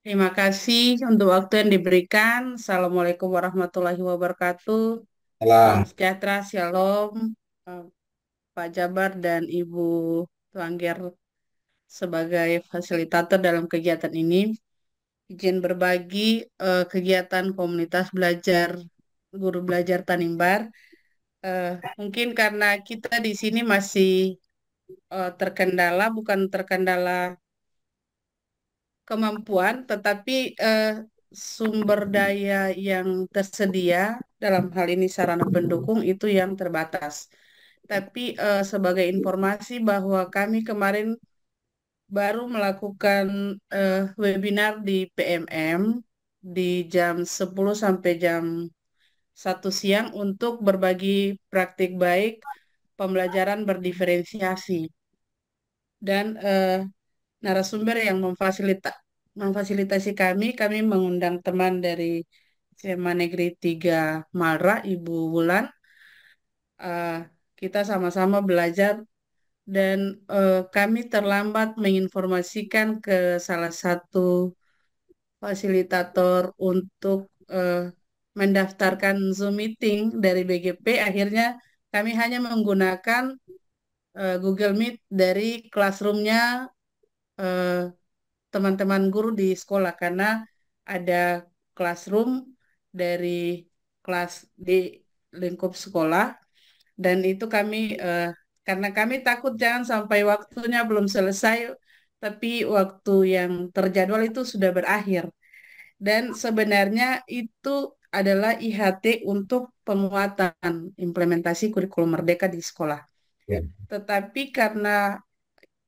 Terima kasih untuk waktu yang diberikan. Assalamualaikum warahmatullahi wabarakatuh. Salam Salam. sejahtera, shalom, eh, Pak Jabar dan Ibu Tuangger sebagai fasilitator dalam kegiatan ini. Izin berbagi kegiatan komunitas belajar guru belajar Tanimbar. Eh, Mungkin karena kita di sini masih terkendala, bukan terkendala kemampuan, tetapi sumber daya yang tersedia dalam hal ini sarana pendukung itu yang terbatas. Tapi sebagai informasi bahwa kami kemarin baru melakukan webinar di PMM di jam 10 sampai jam 1 siang untuk berbagi praktik baik pembelajaran berdiferensiasi dan narasumber yang memfasilitasi kami mengundang teman dari SMA Negeri 3 Malra, Ibu Wulan. Eh, kita sama-sama belajar dan kami terlambat menginformasikan ke salah satu fasilitator untuk mendaftarkan Zoom meeting dari BGP. Akhirnya kami hanya menggunakan Google Meet dari classroomnya eh, teman-teman guru di sekolah karena ada classroom dari kelas di lingkup sekolah dan itu kami karena kami takut jangan sampai waktunya belum selesai tapi waktu yang terjadwal itu sudah berakhir dan sebenarnya itu adalah IHT untuk penguatan implementasi kurikulum merdeka di sekolah. Ya. Tetapi karena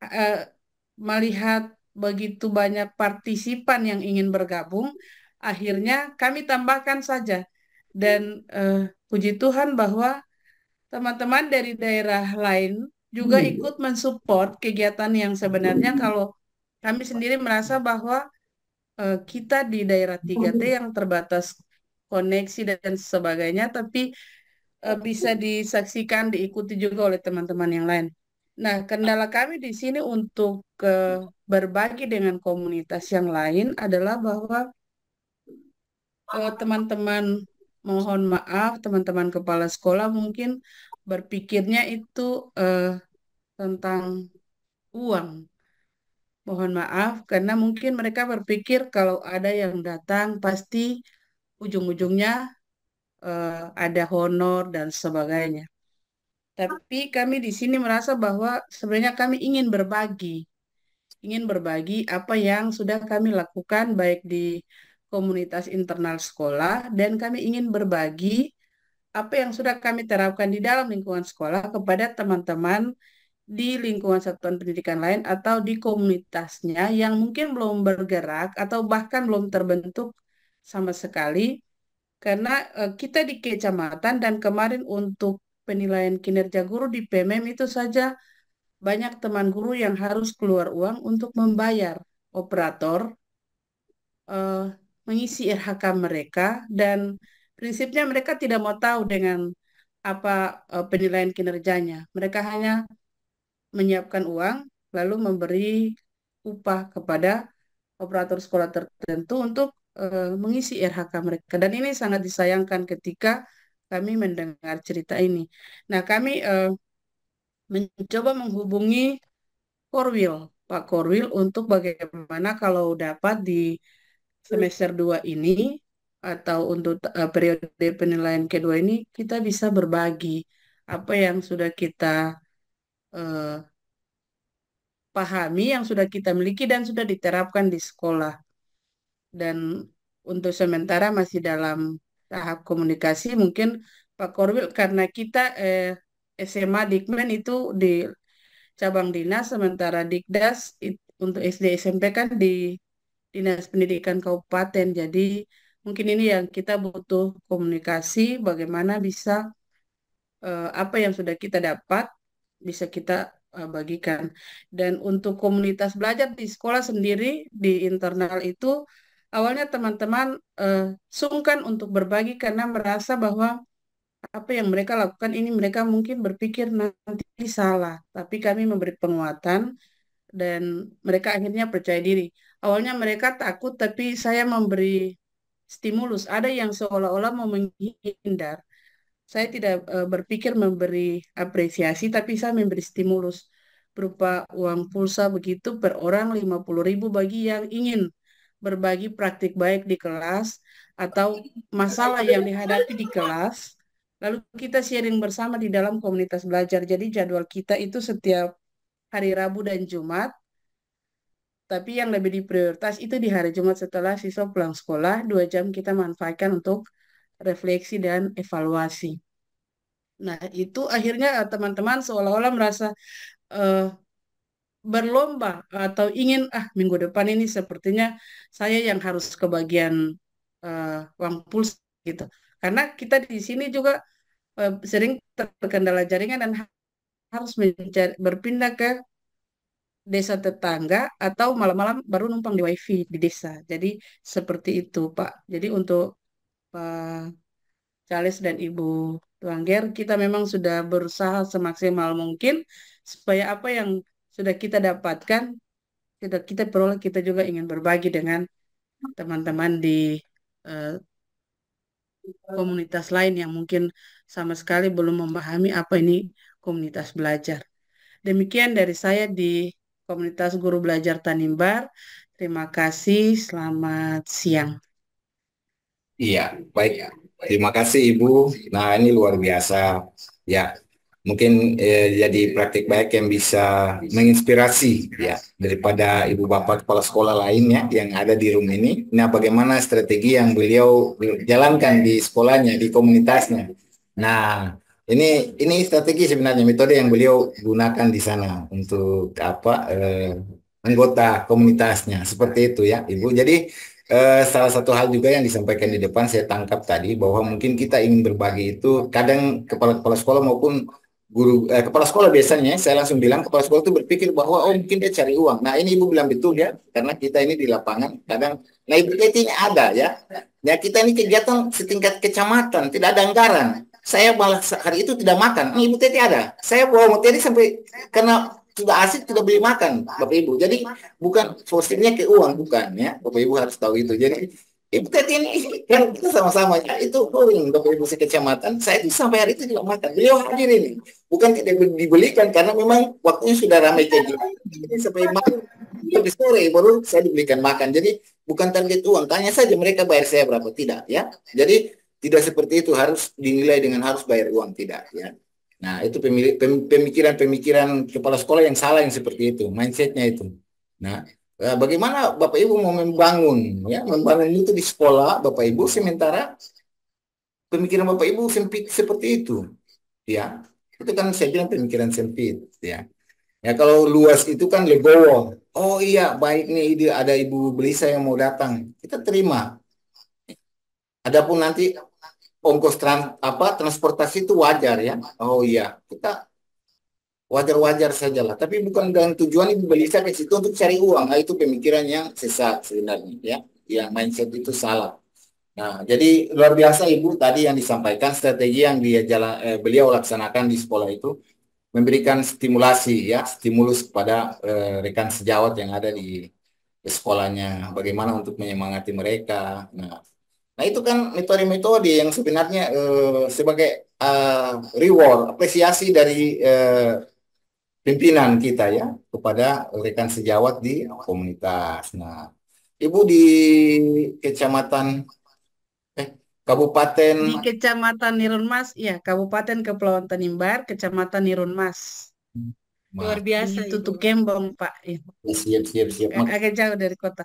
eh, melihat begitu banyak partisipan yang ingin bergabung, akhirnya kami tambahkan saja. Dan puji Tuhan bahwa teman-teman dari daerah lain juga ikut mensupport kegiatan yang sebenarnya kalau kami sendiri merasa bahwa kita di daerah 3T yang terbatas koneksi dan sebagainya, tapi bisa disaksikan, diikuti juga oleh teman-teman yang lain. Nah, kendala kami di sini untuk berbagi dengan komunitas yang lain adalah bahwa teman-teman mohon maaf, teman-teman kepala sekolah mungkin berpikirnya itu eh, tentang uang. Mohon maaf, karena mungkin mereka berpikir kalau ada yang datang pasti ujung-ujungnya ada honor dan sebagainya. Tapi kami di sini merasa bahwa sebenarnya kami ingin berbagi apa yang sudah kami lakukan baik di komunitas internal sekolah dan kami ingin berbagi apa yang sudah kami terapkan di dalam lingkungan sekolah kepada teman-teman di lingkungan satuan pendidikan lain atau di komunitasnya yang mungkin belum bergerak atau bahkan belum terbentuk sama sekali karena kita di kecamatan dan kemarin untuk penilaian kinerja guru di PMM itu saja banyak teman guru yang harus keluar uang untuk membayar operator eh, mengisi RHK mereka dan prinsipnya mereka tidak mau tahu dengan apa penilaian kinerjanya. Mereka hanya menyiapkan uang lalu memberi upah kepada operator sekolah tertentu untuk mengisi RHK mereka. Dan ini sangat disayangkan ketika kami mendengar cerita ini. Nah, kami mencoba menghubungi Korwil, Pak Korwil, untuk bagaimana kalau dapat di semester 2 ini atau untuk periode penilaian kedua ini kita bisa berbagi apa yang sudah kita eh, pahami, yang sudah kita miliki dan sudah diterapkan di sekolah. Dan untuk sementara masih dalam tahap komunikasi, mungkin Pak Korwil karena kita SMA Dikmen itu di cabang dinas, sementara Dikdas untuk SD SMP kan di Dinas Pendidikan Kabupaten. Jadi mungkin ini yang kita butuh komunikasi bagaimana bisa apa yang sudah kita dapat bisa kita bagikan. Dan untuk komunitas belajar di sekolah sendiri di internal itu awalnya teman-teman eh, sungkan untuk berbagi karena merasa bahwa apa yang mereka lakukan ini mereka mungkin berpikir nanti salah. Tapi kami memberi penguatan dan mereka akhirnya percaya diri. Awalnya mereka takut, tapi saya memberi stimulus. Ada yang seolah-olah mau menghindar. Saya tidak berpikir memberi apresiasi, tapi saya memberi stimulus berupa uang pulsa begitu per orang 50.000 bagi yang ingin berbagi praktik baik di kelas atau masalah yang dihadapi di kelas. Lalu kita sharing bersama di dalam komunitas belajar. Jadi jadwal kita itu setiap hari Rabu dan Jumat, tapi yang lebih diprioritas itu di hari Jumat setelah siswa pulang sekolah, 2 jam kita manfaatkan untuk refleksi dan evaluasi. Nah, itu akhirnya teman-teman seolah-olah merasa eh, berlomba atau ingin, minggu depan ini sepertinya saya yang harus kebagian uang pulsa gitu. Karena kita di sini juga sering terkendala jaringan dan harus berpindah ke desa tetangga atau malam-malam baru numpang di wifi di desa. Jadi seperti itu, Pak. Jadi untuk Pak Charles dan Ibu Tuangger, kita memang sudah berusaha semaksimal mungkin supaya apa yang sudah kita dapatkan, sudah kita peroleh, kita juga ingin berbagi dengan teman-teman di eh, komunitas lain yang mungkin sama sekali belum memahami apa ini komunitas belajar. Demikian dari saya di komunitas guru belajar Tanimbar. Terima kasih, selamat siang. Iya, baik. Terima kasih Ibu. Nah, ini luar biasa. Ya, mungkin jadi praktik baik yang bisa menginspirasi ya daripada Ibu Bapak kepala sekolah lainnya yang ada di room ini. Nah, bagaimana strategi yang beliau jalankan di sekolahnya, di komunitasnya. Nah, ini strategi sebenarnya metode yang beliau gunakan di sana untuk apa anggota komunitasnya. Seperti itu ya, Ibu. Jadi salah satu hal juga yang disampaikan di depan saya tangkap tadi bahwa mungkin kita ingin berbagi itu kadang kepala-kepala sekolah maupun kepala sekolah biasanya saya langsung bilang kepala sekolah itu berpikir bahwa oh mungkin dia cari uang. Nah ini ibu bilang betul ya karena kita ini di lapangan kadang nah ibu ini ada ya. Ya kita ini kegiatan setingkat kecamatan tidak ada anggaran. Saya malah hari itu tidak makan. Ini ibu Teti ada. Saya bawa Teti sampai karena sudah asik tidak beli makan Bapak Ibu. Jadi bukan forcingnya ke uang bukan ya. Bapak Ibu harus tahu itu. Jadi Ibu Teti ini kan kita sama-sama ya. Itu pouring Bapak Ibu sekecamatan. Saya itu sampai hari itu tidak makan. Beliau hadir ini. Bukan tidak dibelikan karena memang waktunya sudah ramai kayak gini. Jadi sampai malam sampai sore baru saya dibelikan makan. Jadi bukan target uang. Tanya saja mereka bayar saya berapa tidak ya. Jadi tidak seperti itu harus dinilai dengan harus bayar uang tidak ya. Nah, itu pemikiran-pemikiran kepala sekolah yang salah yang seperti itu, mindsetnya itu. Nah, bagaimana Bapak Ibu mau membangun, ya, membangun itu di sekolah Bapak Ibu, sementara pemikiran Bapak Ibu sempit seperti itu, ya. Itu kan saya bilang pemikiran sempit, ya. Ya kalau luas itu kan legowo. Oh iya, baik nih ide ada Ibu Belisa yang mau datang, kita terima. Adapun nanti ongkos transportasi itu wajar ya. Oh iya, kita wajar-wajar saja lah. Tapi bukan dengan tujuan ibu Belisa ke situ untuk cari uang. Nah, itu pemikiran yang sesat sebenarnya ya. Yang mindset itu salah. Nah, jadi luar biasa ibu tadi yang disampaikan strategi yang beliau laksanakan di sekolah itu memberikan stimulasi ya, stimulus kepada rekan sejawat yang ada di sekolahnya. Bagaimana untuk menyemangati mereka. Nah, itu kan metode-metode yang sebenarnya sebagai reward, apresiasi dari pimpinan kita ya kepada rekan sejawat di komunitas. Nah, Ibu di kecamatan eh Kabupaten Di Kecamatan Nirun Mas, ya, Kabupaten Kepulauan Tanimbar, Kecamatan Nirun Mas. Luar Mas, Di biasa, Ibu. Tutuk Kembang, Pak. Ya, siap siap siap. agak jauh dari kota.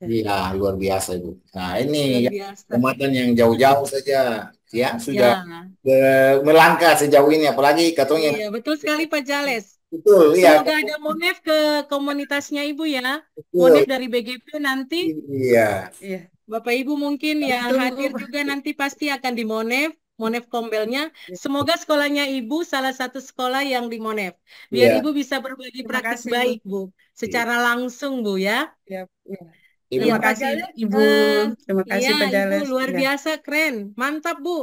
Ya. Iya, luar biasa Ibu. Nah, ini Luar ya biasa. kecamatan yang jauh-jauh saja ya sudah Ya, melangkah sejauh ini apalagi katanya iya, betul sekali Pak Jales. betul ya Semoga ada Monef ke komunitasnya Ibu ya. Monef betul dari BGP nanti. iya. Iya, Bapak Ibu mungkin kami yang tunggu, hadir Pak. juga nanti pasti akan di Monef. Monef Kombelnya. Ya. Semoga sekolahnya Ibu salah satu sekolah yang di Monef. Biar Iya. Ibu bisa berbagi Terima praktik kasih, Bu. baik, Bu. Iya. Secara langsung, Bu ya. Ya, ya. Ibu Iya, Terima Pak kasih, Jales. Ibu. Terima Iya, kasih, Pak Ibu Jales. luar Ya. biasa keren. Mantap, Bu.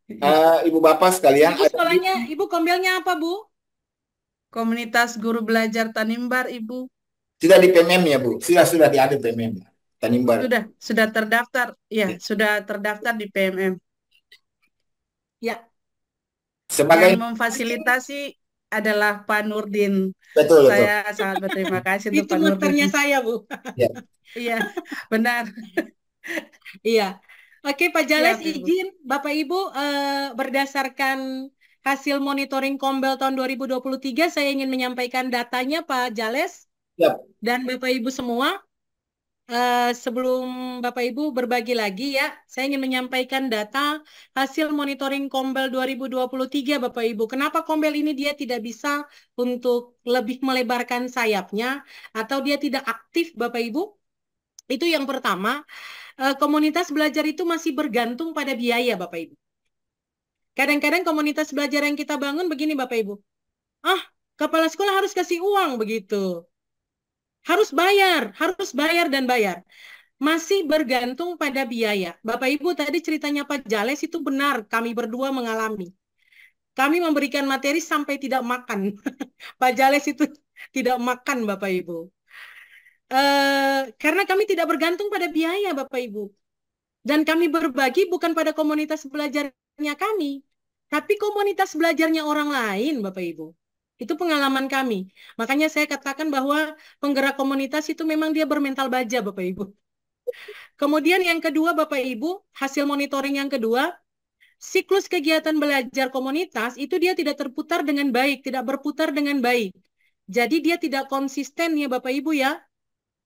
Ya. Ibu Bapak sekalian Ibu ada sekolahnya, Ibu kombelnya apa, Bu? Komunitas Guru Belajar Tanimbar, Ibu. Sudah di PMM ya Bu? Sudah diada PMM Tanimbar. Sudah terdaftar, ya, sudah terdaftar di PMM. Ya, Yang Sebagai memfasilitasi adalah Pak Nurdin. betul betul. Saya sangat berterima kasih untuk itu Pak Nurdin. muternya saya, Bu. Ya. Iya, benar. Iya. Oke, Pak Jales, Siap, Ibu. izin Bapak Ibu berdasarkan hasil monitoring Kombel tahun 2023, saya ingin menyampaikan datanya Pak Jales Siap. dan Bapak Ibu semua. Sebelum Bapak Ibu berbagi lagi ya, saya ingin menyampaikan data hasil monitoring Kombel 2023 Bapak Ibu. Kenapa Kombel ini dia tidak bisa untuk lebih melebarkan sayapnya atau dia tidak aktif Bapak Ibu? Itu yang pertama, komunitas belajar itu masih bergantung pada biaya Bapak Ibu. Kadang-kadang komunitas belajar yang kita bangun begini Bapak Ibu. Kepala sekolah harus kasih uang begitu. Harus bayar dan bayar. Masih bergantung pada biaya. Bapak Ibu tadi ceritanya Pak Jales itu benar, kami berdua mengalami. Kami memberikan materi sampai tidak makan. Pak Jales itu tidak makan Bapak Ibu. Karena kami tidak bergantung pada biaya Bapak Ibu. Dan kami berbagi bukan pada komunitas belajarnya kami, tapi komunitas belajarnya orang lain Bapak Ibu. Itu pengalaman kami. Makanya saya katakan bahwa penggerak komunitas itu memang dia bermental baja Bapak Ibu. Kemudian yang kedua Bapak Ibu, hasil monitoring yang kedua, siklus kegiatan belajar komunitas itu dia tidak terputar dengan baik, tidak berputar dengan baik. Jadi dia tidak konsisten ya Bapak Ibu ya.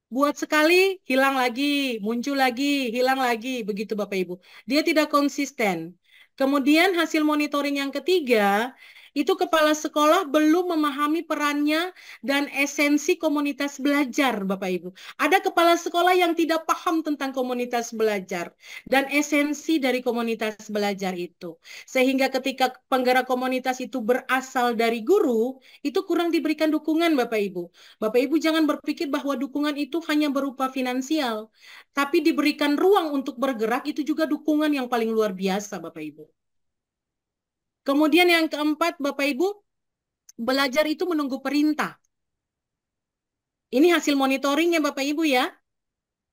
Buat sekali, hilang lagi, muncul lagi, hilang lagi, begitu Bapak Ibu. Dia tidak konsisten. Kemudian hasil monitoring yang ketiga, itu kepala sekolah belum memahami perannya dan esensi komunitas belajar, Bapak Ibu. Ada kepala sekolah yang tidak paham tentang komunitas belajar dan esensi dari komunitas belajar itu. Sehingga ketika penggerak komunitas itu berasal dari guru, itu kurang diberikan dukungan, Bapak Ibu. Bapak Ibu jangan berpikir bahwa dukungan itu hanya berupa finansial, tapi diberikan ruang untuk bergerak itu juga dukungan yang paling luar biasa, Bapak Ibu. Kemudian yang keempat, Bapak Ibu, belajar itu menunggu perintah. Ini hasil monitoringnya Bapak Ibu ya.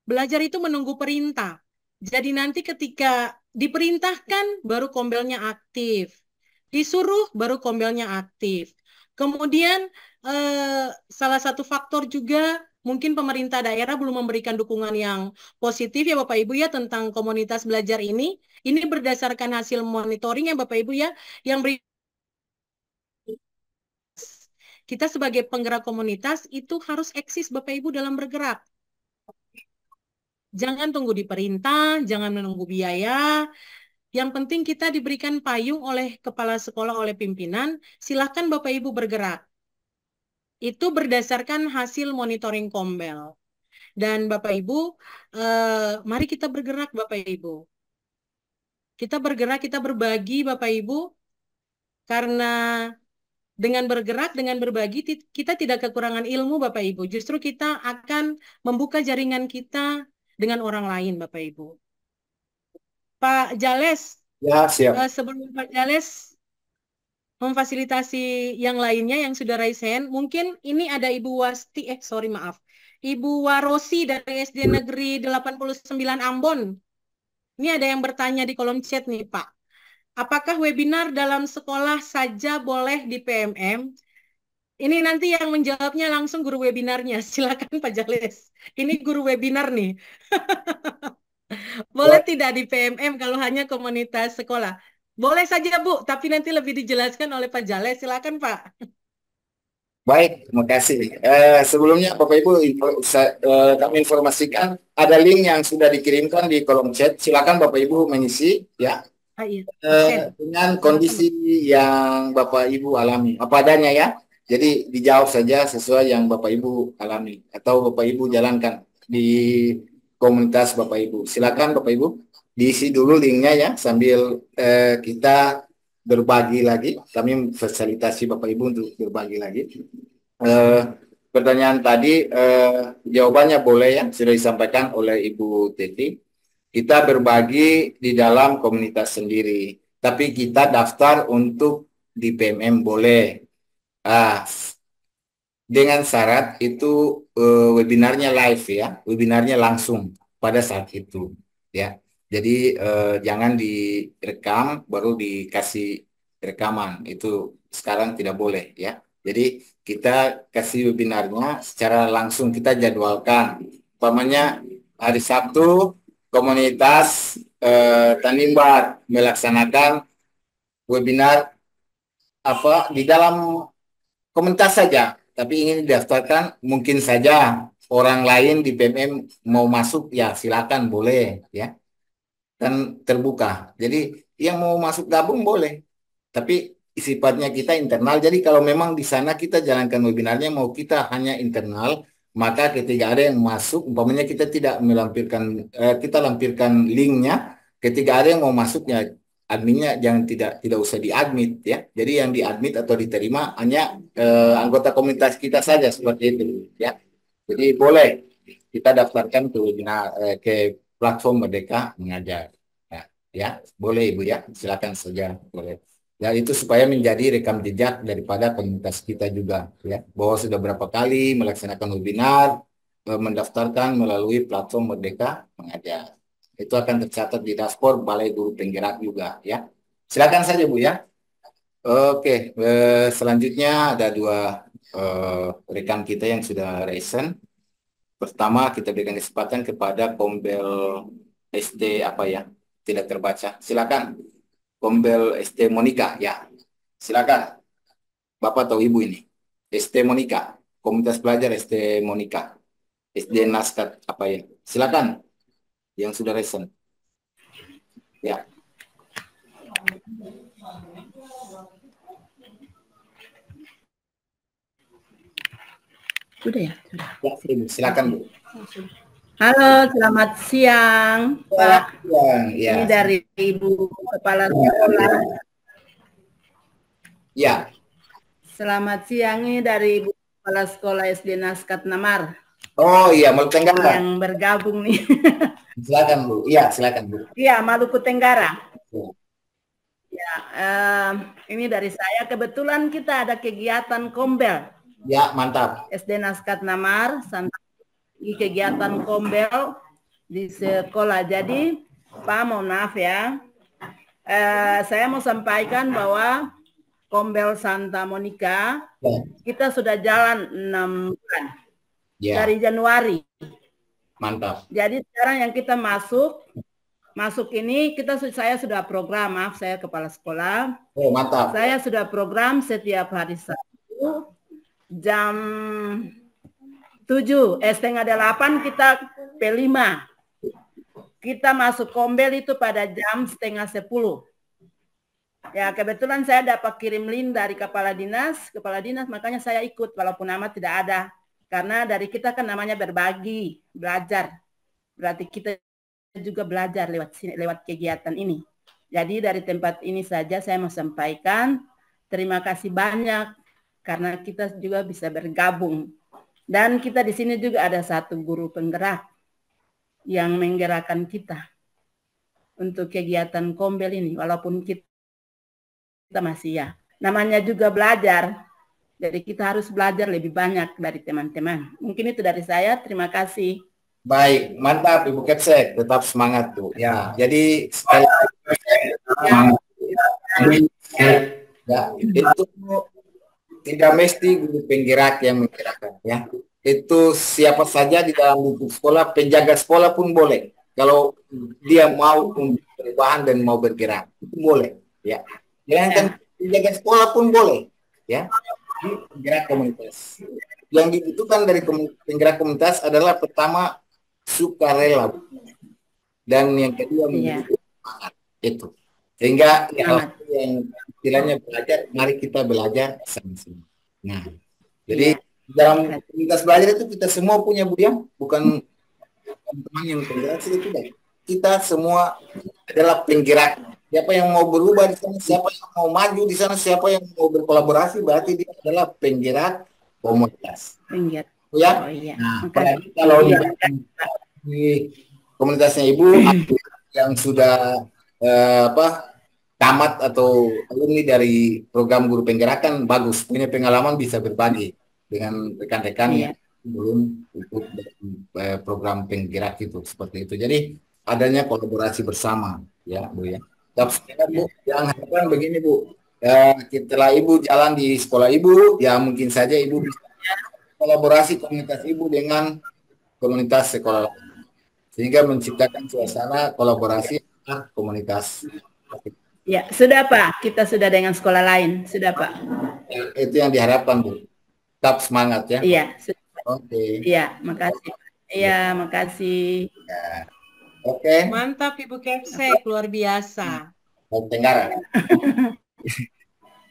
Belajar itu menunggu perintah. Jadi nanti ketika diperintahkan, baru kombelnya aktif. Disuruh, baru kombelnya aktif. Kemudian salah satu faktor juga mungkin pemerintah daerah belum memberikan dukungan yang positif ya Bapak Ibu ya tentang komunitas belajar ini. Ini berdasarkan hasil monitoring ya Bapak Ibu ya, yang kita sebagai penggerak komunitas itu harus eksis Bapak Ibu dalam bergerak. Jangan tunggu diperintah, jangan menunggu biaya. Yang penting kita diberikan payung oleh kepala sekolah, oleh pimpinan, silakan Bapak Ibu bergerak. Itu berdasarkan hasil monitoring Kombel. Dan Bapak Ibu, mari kita bergerak Bapak Ibu. Kita bergerak, kita berbagi Bapak Ibu, karena dengan bergerak, dengan berbagi, kita tidak kekurangan ilmu Bapak Ibu. Justru kita akan membuka jaringan kita dengan orang lain Bapak Ibu. Pak Jales, Ya, siap. sebelum Pak Jales memfasilitasi yang lainnya yang sudah raise hand, mungkin ini ada Ibu Wasti, maaf. Ibu Warosi dari SD Negeri 89 Ambon. Ini ada yang bertanya di kolom chat nih Pak. Apakah webinar dalam sekolah saja boleh di PMM? Ini nanti yang menjawabnya langsung guru webinarnya. Silakan Pak Jales. Ini guru webinar nih. Boleh tidak di PMM kalau hanya komunitas sekolah? Boleh saja Bu, tapi nanti lebih dijelaskan oleh Pak Jales. Silakan Pak. Baik, terima kasih. Sebelumnya Bapak Ibu kami informasikan ada link yang sudah dikirimkan di kolom chat. Silakan Bapak Ibu mengisi ya. Iya. Dengan kondisi yang Bapak Ibu alami apa adanya ya. Jadi dijawab saja sesuai yang Bapak Ibu alami atau Bapak Ibu jalankan di komunitas Bapak Ibu. Silakan Bapak Ibu diisi dulu linknya ya sambil kita berbagi lagi. Kami fasilitasi Bapak Ibu untuk berbagi lagi. Pertanyaan tadi jawabannya boleh ya sudah disampaikan oleh Ibu Teti. Kita berbagi di dalam komunitas sendiri, tapi kita daftar untuk di PMM boleh. dengan syarat itu webinarnya live ya, webinarnya langsung pada saat itu ya. Jadi jangan direkam baru dikasih rekaman, itu sekarang tidak boleh ya. Jadi kita kasih webinarnya secara langsung, kita jadwalkan. Umpamanya hari Sabtu komunitas Tanimbar melaksanakan webinar apa di dalam komunitas saja, tapi ingin didaftarkan, mungkin saja orang lain di PMM mau masuk ya silakan boleh ya, kan terbuka. Jadi yang mau masuk gabung boleh, tapi sifatnya kita internal. Jadi kalau memang di sana kita jalankan webinarnya mau kita hanya internal, maka ketika ada yang masuk, umpamanya kita tidak melampirkan, kita lampirkan linknya. Ketika ada yang mau masuk ya adminnya jangan tidak usah diadmit ya. Jadi yang diadmit atau diterima hanya anggota komunitas kita saja seperti itu ya. Jadi boleh kita daftarkan ke webinar ke platform Merdeka Mengajar. Ya, ya, boleh Ibu ya, silakan saja boleh. Ya itu supaya menjadi rekam jejak daripada komunitas kita juga ya, bahwa sudah berapa kali melaksanakan webinar, mendaftarkan melalui platform Merdeka Mengajar. Itu akan tercatat di dashboard Balai Guru Penggerak juga ya. Silakan saja Bu ya. Oke, selanjutnya ada dua rekan kita yang sudah recent. Pertama kita berikan kesempatan kepada Kombel SD apa ya? Tidak terbaca. Silakan. Kombel SD Monika ya. Silakan. Bapak atau Ibu ini. SD Monika. Komunitas Pelajar SD Monika. SD Naskat apa ya? Silakan. Yang sudah recent. Ya. Sudah ya? Sudah. Ya, silakan Bu. Halo, selamat siang, Pak. Ya. Ini dari Ibu Kepala Sekolah. Ya. Selamat siang, ini dari Ibu Kepala Sekolah SD Naskat Namar. Oh iya, Maluku Tenggara. Yang bergabung nih. Silakan Bu. Iya, silakan Bu. Iya, Maluku Tenggara. Ya. Ya, ini dari saya. Kebetulan kita ada kegiatan Kombel. Ya, mantap. SD Naskat Namar, kegiatan Kombel di sekolah. Jadi, Pak, mohon maaf ya. Saya mau sampaikan bahwa Kombel Santa Monica, Ya. kita sudah jalan 6 bulan. Ya. Dari Januari. Mantap. Jadi sekarang yang kita masuk ini saya sudah program, maaf saya kepala sekolah. Oh, mantap. Saya sudah program setiap hari Sabtu jam 7, setengah 8 kita P5. Kita masuk Kombel itu pada jam setengah 10. Ya, kebetulan saya dapat kirim link dari kepala dinas, makanya saya ikut walaupun nama tidak ada. Karena dari kita kan namanya berbagi, belajar. Berarti kita juga belajar lewat kegiatan ini. Jadi dari tempat ini saja saya mau sampaikan terima kasih banyak karena kita juga bisa bergabung. Dan kita di sini juga ada satu guru penggerak yang menggerakkan kita untuk kegiatan Kombel ini. Walaupun kita masih ya, namanya juga belajar. Jadi kita harus belajar lebih banyak dari teman-teman. Mungkin itu dari saya. Terima kasih. Baik, mantap Ibu Kepsek. Tetap semangat Bu. Ya, jadi sekali ya, itu tidak mesti guru penggerak yang menggerakkan ya. Itu siapa saja di dalam lingkup sekolah, penjaga sekolah pun boleh. Kalau dia mau perubahan dan mau bergerak, itu boleh ya. Jangan penjaga sekolah pun boleh ya. Penggerak komunitas. Yang dibutuhkan dari penggerak komunitas adalah pertama sukarela dan yang kedua semangat itu. Sehingga yang istilahnya belajar, mari kita belajar sama-sama. Nah, jadi dalam komunitas belajar itu kita semua punya budaya, bukan teman-teman yang penggerak itu tidak. Kita semua adalah penggerak. Siapa yang mau berubah di sana, siapa yang mau maju di sana, siapa yang mau berkolaborasi, berarti dia adalah penggerak komunitas. Penggerak. Ya. Oh, iya. Nah, kalau di komunitasnya Ibu yang sudah tamat atau alumni dari program guru penggerakan, bagus, punya pengalaman bisa berbagi. dengan rekan-rekan Iya. yang belum ikut program penggerak itu seperti itu. Jadi adanya kolaborasi bersama, ya Bu ya. Tapi Bu, yang harapan begini Bu, setelah Ibu jalan di sekolah Ibu, ya mungkin saja Ibu bisa kolaborasi komunitas Ibu dengan komunitas sekolah lain, sehingga menciptakan suasana kolaborasi antar komunitas. Ya, sudah Pak. Kita sudah dengan sekolah lain, sudah Pak. Itu yang diharapkan Bu. Tetap semangat ya. Iya. Oke. Iya, makasih. Iya, makasih. Ya. Oke. Mantap Ibu Kepsek, luar biasa. Maluku Tenggara.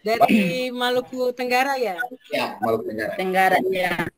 Dari Maluku Tenggara ya? Ya, Maluku Tenggara. Tenggara, ya.